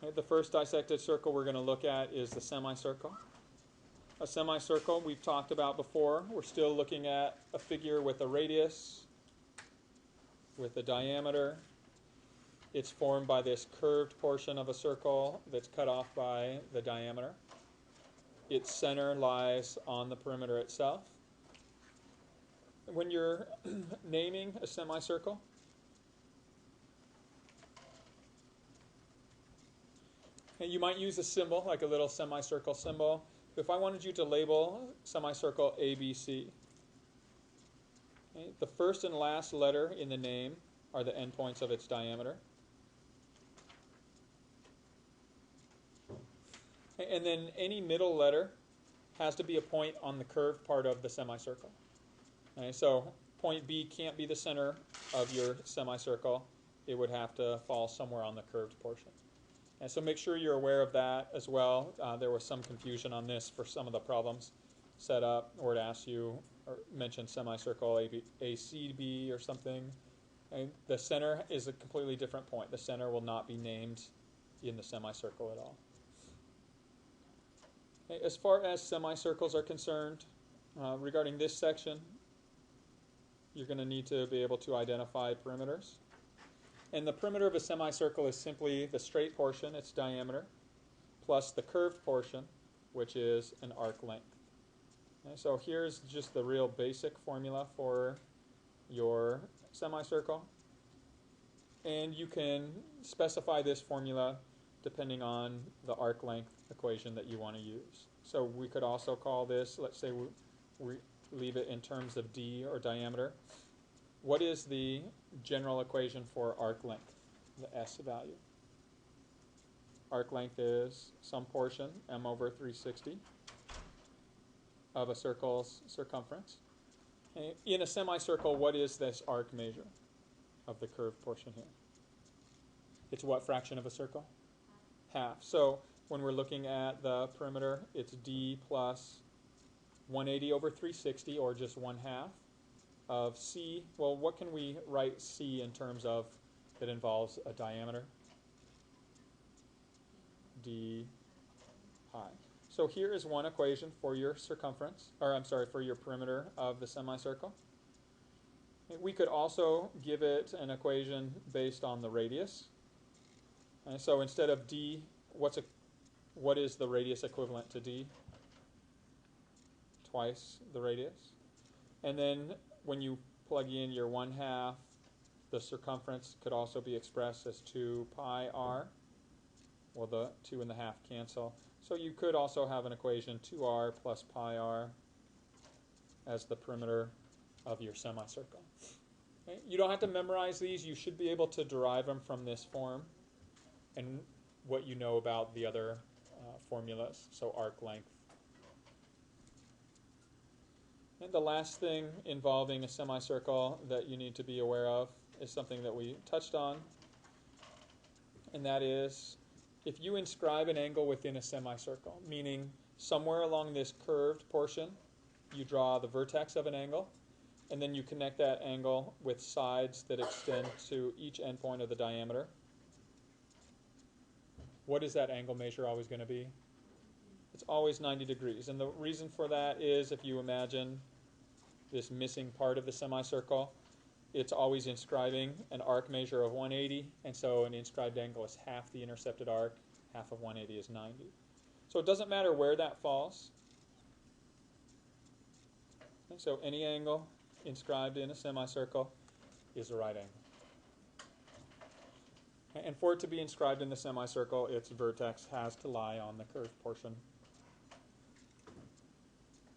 Okay, the first dissected circle we're going to look at is the semicircle. A semicircle we've talked about before. We're still looking at a figure with a radius, with a diameter. It's formed by this curved portion of a circle that's cut off by the diameter. Its center lies on the perimeter itself. When you're naming a semicircle, you might use a symbol, like a little semicircle symbol. If I wanted you to label semicircle ABC, okay, the first and last letter in the name are the endpoints of its diameter. And then any middle letter has to be a point on the curved part of the semicircle. Okay, so point B can't be the center of your semicircle. It would have to fall somewhere on the curved portion. And so make sure you're aware of that as well. There was some confusion on this for some of the problems set up, or it asks you or mention semicircle ACB or something. And the center is a completely different point. The center will not be named in the semicircle at all. Okay, as far as semicircles are concerned, regarding this section, you're going to need to be able to identify perimeters. And the perimeter of a semicircle is simply the straight portion, its diameter, plus the curved portion, which is an arc length. Okay, so here's just the real basic formula for your semicircle. And you can specify this formula depending on the arc length equation that you want to use. So we could also call this, let's say we leave it in terms of d, or diameter. What is the general equation for arc length, the S value? Arc length is some portion, m over 360, of a circle's circumference. In a semicircle, what is this arc measure of the curved portion here? It's what fraction of a circle? Half. So when we're looking at the perimeter, it's d plus 180 over 360, or just 1/2. Of C. Well, what can we write C in terms of that involves a diameter? D pi. So here is one equation for your circumference, or I'm sorry, for your perimeter of the semicircle. We could also give it an equation based on the radius. And so instead of D, what is the radius equivalent to D? Twice the radius. And then when you plug in your 1/2, the circumference could also be expressed as 2 pi r. Well, the 2 and the half cancel. So you could also have an equation 2r plus pi r as the perimeter of your semicircle. Okay? You don't have to memorize these. You should be able to derive them from this form and what you know about the other formulas, so arc length. And the last thing involving a semicircle that you need to be aware of is something that we touched on, and that is if you inscribe an angle within a semicircle, meaning somewhere along this curved portion you draw the vertex of an angle, and then you connect that angle with sides that extend to each endpoint of the diameter. What is that angle measure always going to be? It's always 90 degrees. And the reason for that is if you imagine this missing part of the semicircle, it's always inscribing an arc measure of 180, and so an inscribed angle is half the intercepted arc. Half of 180 is 90. So it doesn't matter where that falls. And so any angle inscribed in a semicircle is a right angle. And for it to be inscribed in the semicircle, its vertex has to lie on the curved portion